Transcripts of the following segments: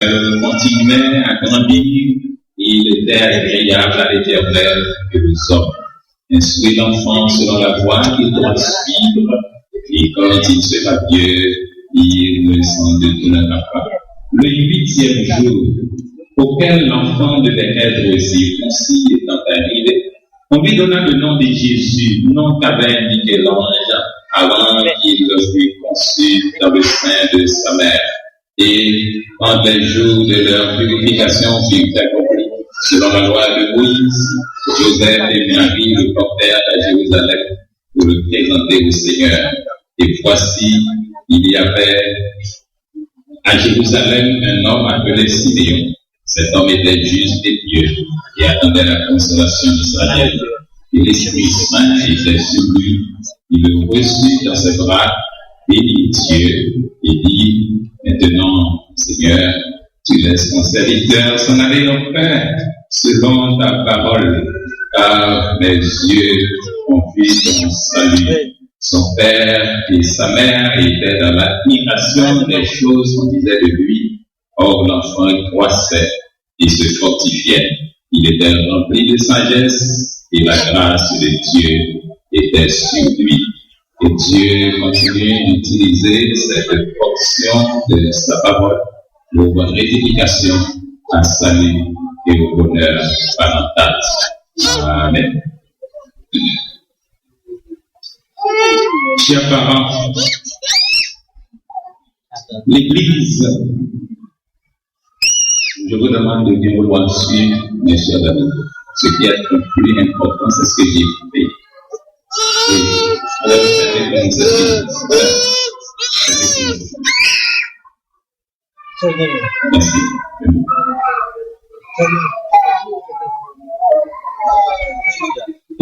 continuait à grandir, il était agréable à l'Éternel que aux hommes. Instruit l'enfant selon la voie qu'il doit suivre, et quand il sera vieux, il ne s'en détournera pas. Le 8e jour, auquel l'enfant devait être circoncis étant arrivé, on lui donna le nom de Jésus, nom qu'avait indiqué l'ange avant qu'il fût conçu dans le sein de sa mère. Et quand les jours de leur purification furent accomplis, selon la loi de Moïse, Joseph et Marie le portèrent à Jérusalem pour le présenter au Seigneur. Et voici, il y avait à Jérusalem un homme appelé Siméon. Cet homme était juste et pieux et attendait la consolation d'Israël. Et l'Esprit Saint était sur lui. Il le reçut dans ses bras, bénit Dieu et dit: Maintenant, Seigneur, tu laisses ton serviteur s'en aller en paix, selon ta parole, car mes yeux ont vu ton salut. Son père et sa mère étaient dans l'admiration des choses qu'on disait de lui. Or, l'enfant croissait et se fortifiait. Il était rempli de sagesse et la grâce de Dieu était sur lui. Et Dieu continue d'utiliser cette portion de sa parole pour votre édification, à salut et au bonheur parental. Amen. Chers parents, l'Église, je vous demande de bien vouloir suivre, mes chers amis. Ce qui est le plus important, c'est ce que j'ai fait. Et vous savez comment ça se fait. Merci.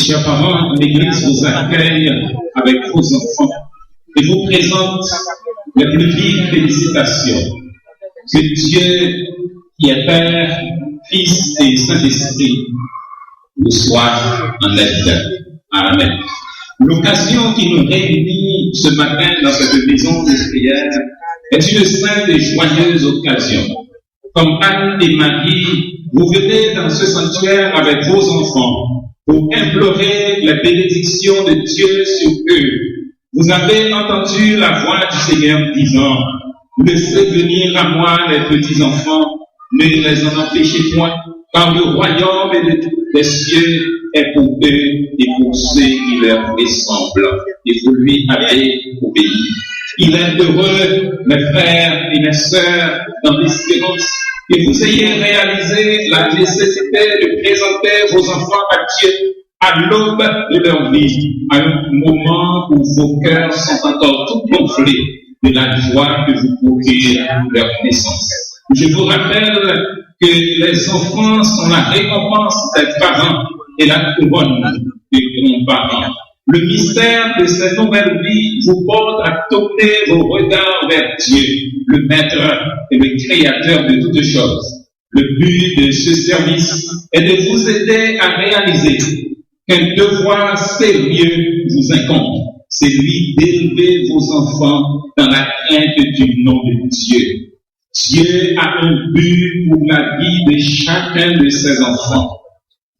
Chers parents, l'Église vous accueille avec vos enfants et vous présente les plus vives félicitations. Que Dieu, qui est Père, Fils et Saint-Esprit, vous soit en aide. Amen. L'occasion qui nous réunit ce matin dans cette maison de prière est une sainte et joyeuse occasion. Comme Anne et Marie, vous venez dans ce sanctuaire avec vos enfants pour implorer la bénédiction de Dieu sur eux. Vous avez entendu la voix du Seigneur disant: laissez venir à moi les petits enfants, ne les en empêchez point, car le royaume des cieux est pour eux et pour ceux qui leur ressemblent. Et vous lui avez obéi. Il est heureux, mes frères et mes sœurs, dans l'espérance que vous ayez réalisé la nécessité de présenter vos enfants à Dieu à l'aube de leur vie, à un moment où vos cœurs sont encore tout gonflés de la joie que vous procurez leur naissance. Je vous rappelle que les enfants sont la récompense des parents et la couronne des grands-parents. Le mystère de cette nouvelle vie vous porte à tourner vos regards vers Dieu, le Maître et le Créateur de toutes choses. Le but de ce service est de vous aider à réaliser qu'un devoir sérieux vous incombe, celui d'élever vos enfants dans la crainte du nom de Dieu. Dieu a un but pour la vie de chacun de ses enfants.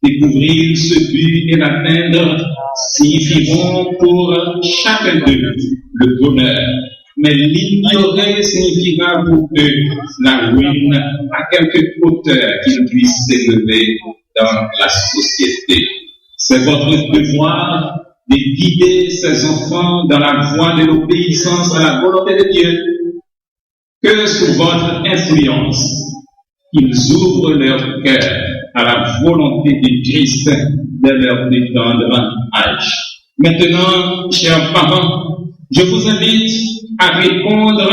Découvrir ce but et l'atteindre signifieront pour chacun d'eux le bonheur. Mais l'ignorer signifiera pour eux la ruine à quelque hauteur qu'ils puissent s'élever dans la société. C'est votre devoir de guider ces enfants dans la voie de l'obéissance à la volonté de Dieu. Que sous votre influence, ils ouvrent leur cœur à la volonté de Christ de leur plus tendre âge. Maintenant, chers parents, je vous invite à répondre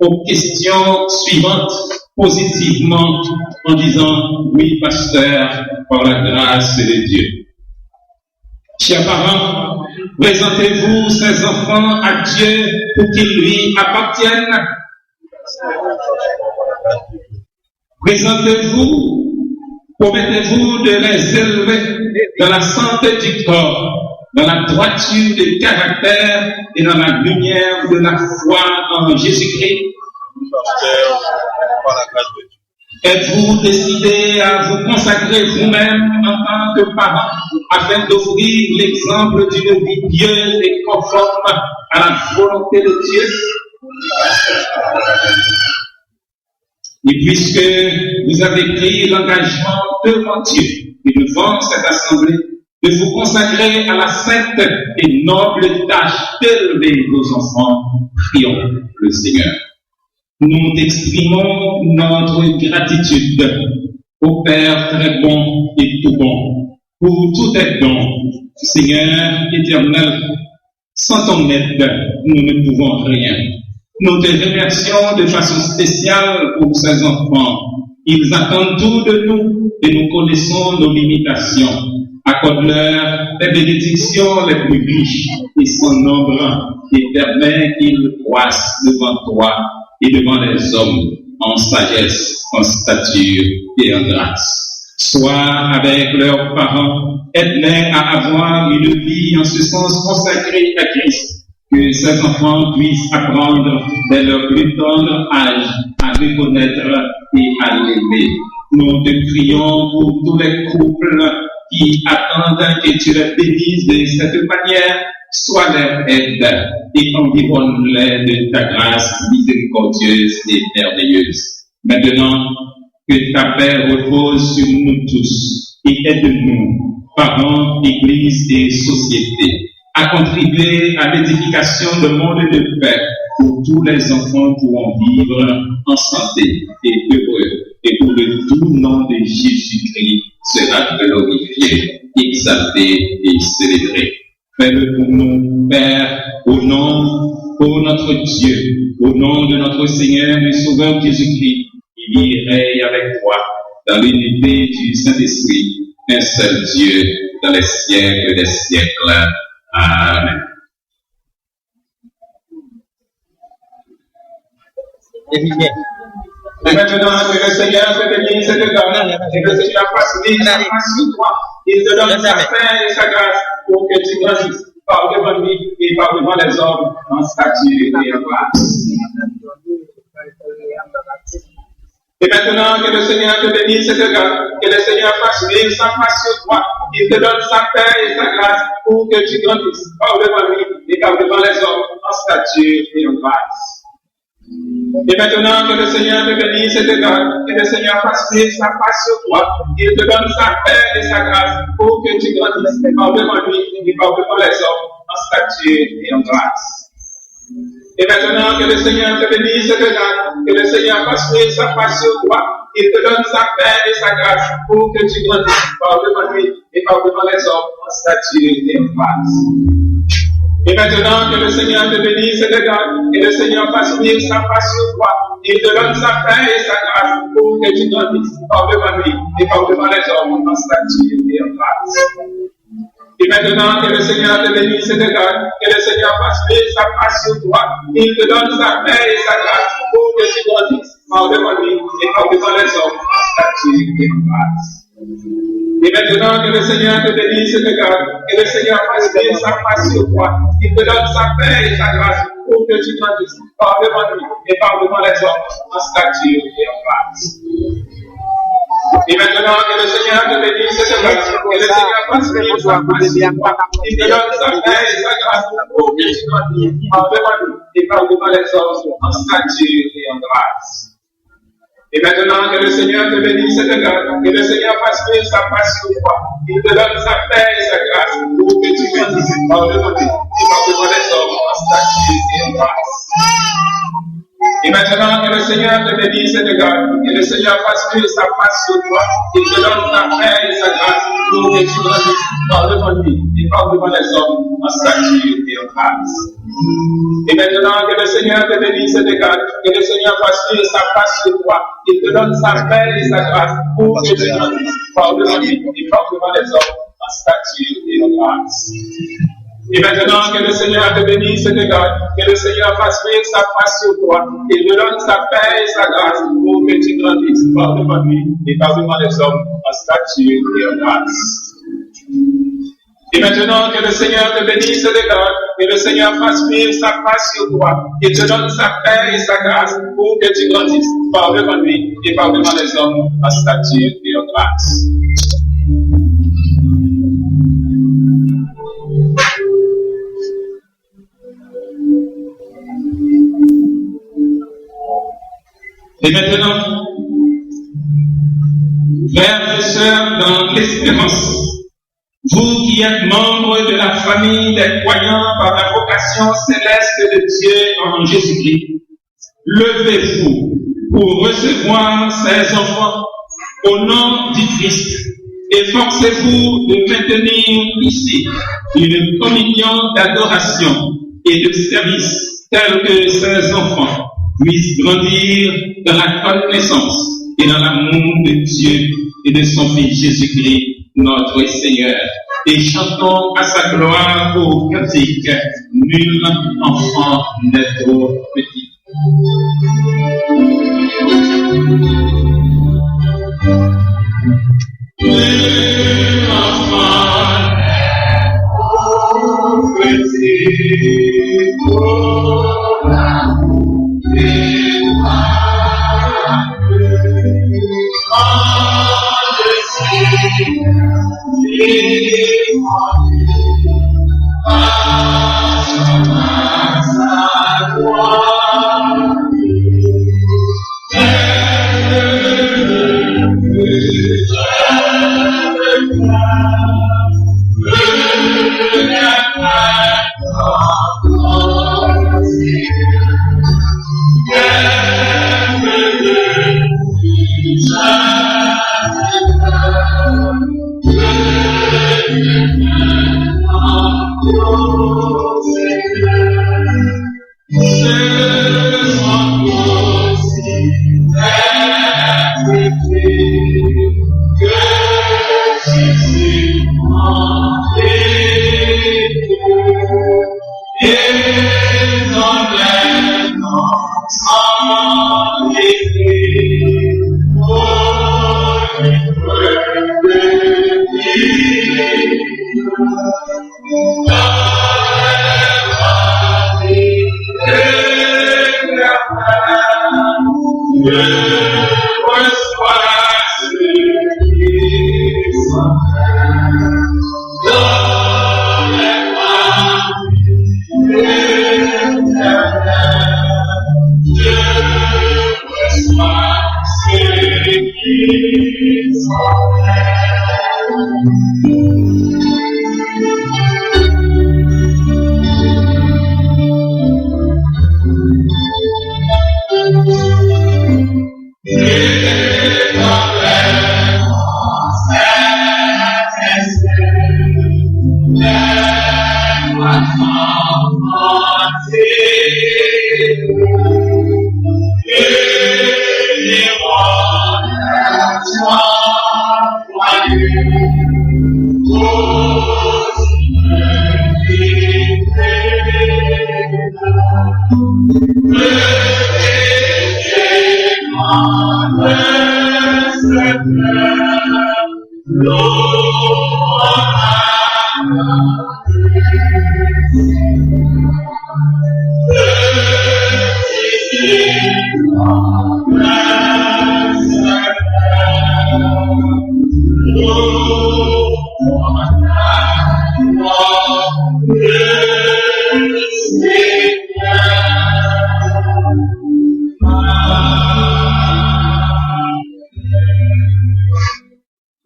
aux questions suivantes positivement en disant: oui, pasteur, par la grâce de Dieu. Chers parents, présentez-vous ces enfants à Dieu pour qu'ils lui appartiennent. Présentez-vous, promettez-vous de les élever dans la santé du corps, dans la droiture du caractère et dans la lumière de la foi en Jésus-Christ. Par la grâce de Dieu. Êtes-vous décidé à vous consacrer vous-même en tant que parent afin d'offrir l'exemple d'une vie pieuse et conforme à la volonté de Dieu? Et puisque vous avez pris l'engagement devant Dieu et devant cette assemblée de vous consacrer à la sainte et noble tâche d'élever vos enfants, prions le Seigneur. Nous exprimons notre gratitude au Père très bon et tout bon pour tous tes dons, Seigneur éternel. Sans ton aide, nous ne pouvons rien. Nous te remercions de façon spéciale pour ces enfants. Ils attendent tout de nous et nous connaissons nos limitations. Accorde-leur les bénédictions les plus riches et sans nombre et permets qu'ils croissent devant toi et devant les hommes en sagesse, en stature et en grâce. Sois avec leurs parents, aide-les à avoir une vie en ce sens consacrée à Christ. Que ces enfants puissent apprendre dès leur plus tendre âge à reconnaître et à l'aimer. Nous te prions pour tous les couples qui attendent que tu les bénisses de cette manière. Sois leur aide et environne-les de ta grâce miséricordieuse et merveilleuse. Maintenant, que ta paix repose sur nous tous et aide-nous, parents, église et société, à contribuer à l'édification de monde de paix où tous les enfants pourront vivre en santé et heureux, et où le doux nom de Jésus-Christ sera glorifié, exalté et célébré. Fais-le pour nous, Père, au nom de notre Dieu, au nom de notre Seigneur et Sauveur Jésus-Christ, qui vit et règne avec toi dans l'unité du Saint-Esprit, un seul Dieu, dans les siècles des siècles. Amen. Et maintenant, que le Seigneur te bénisse et te donne, et que le Seigneur fasse venir sur toi, il te donne sa paix et sa grâce pour que tu grandisses par devant lui et par devant les hommes en stature et en grâce. Et maintenant, que le Seigneur te bénisse et te donne, que le Seigneur fasse venir sa face sur toi, il te donne sa paix et sa grâce pour que tu grandisses par devant lui et par devant les hommes en stature et en grâce. Et maintenant, que le Seigneur te bénisse et te donne, que le Seigneur fasse venir sa face sur toi, il te donne sa paix et sa grâce pour que tu grandisses par devant lui et par devant les hommes en stature et en grâce. Et maintenant, que le Seigneur te bénisse et te donne, que le Seigneur fasse venir sa face sur toi, il te donne sa paix et sa grâce pour que tu grandisses par devant lui et par devant les hommes en stature et en grâce. Et maintenant, que le Seigneur te bénisse et te donne, que le Seigneur fasse venir sa face sur toi, il te donne sa paix et sa grâce pour que tu grandisses par devant lui et par devant les hommes en stature et en grâce. Et maintenant, que le Seigneur te bénisse et te donne, que le Seigneur fasse venir sa face sur toi, il te donne sa paix et sa grâce pour que tu grandisses par devant lui et par devant les hommes en stature et en grâce. Et maintenant, que le Seigneur te bénisse et te donne, que le Seigneur fasse venir sa face sur toi, il te donne sa paix et sa grâce pour que tu grandisses par devant lui et par devant les hommes en stature et en grâce. Et maintenant, que le Seigneur te bénisse et te donne, que le Seigneur fasse venir sa face sur toi, il te donne sa paix et sa grâce pour que tu grandisses par devant lui et par devant les hommes en stature et en grâce. Et maintenant, que le Seigneur te bénisse et te donne, que le Seigneur fasse venir sa face sur toi, il te donne sa paix et sa grâce pour que tu grandisses par devant lui et par devant les hommes en stature et en grâce. Et maintenant, que le Seigneur te bénisse et te donne, que le Seigneur fasse venir sa face sur toi, il te donne sa paix et sa grâce pour que tu grandisses par devant lui et par devant les hommes en stature et en grâce. Et maintenant, que le Seigneur te bénisse et te donne, que le Seigneur fasse venir sa face sur toi, il te donne sa paix et sa grâce pour que tu grandisses par devant lui et par devant les hommes en stature et en grâce. Et maintenant, que le Seigneur te bénisse et te donne, que le Seigneur fasse venir sa face sur toi, il te donne sa paix et sa grâce pour que tu grandisses par devant lui et par devant les hommes en stature et en grâce. Et maintenant, que le Seigneur te bénisse de God, que le Seigneur fasse vivre sa face sur toi, qu'il te donne sa paix et sa grâce pour que tu grandisses par devant lui et par devant les hommes en stature et en grâce. Et maintenant, frères et sœurs dans l'espérance, vous qui êtes membres de la famille des croyants par la vocation céleste de Dieu en Jésus-Christ, levez-vous pour recevoir ces enfants au nom du Christ. Efforcez-vous de maintenir ici une communion d'adoration et de service telle que ces enfants puissent grandir dans la connaissance et dans l'amour de Dieu et de son Fils Jésus-Christ, notre Seigneur. Et chantons à sa gloire au cantique, nul enfant n'est trop petit. Nul enfant n'est trop petit pour l'amour et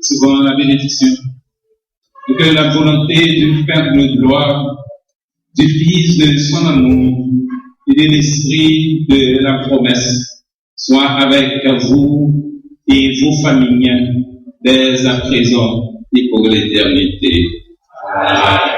Souvent la bénédiction, et que la volonté du Père de gloire, du Fils de son amour et de l'Esprit de la promesse soit avec vous et vos familles dès à présent et pour l'éternité. Amen.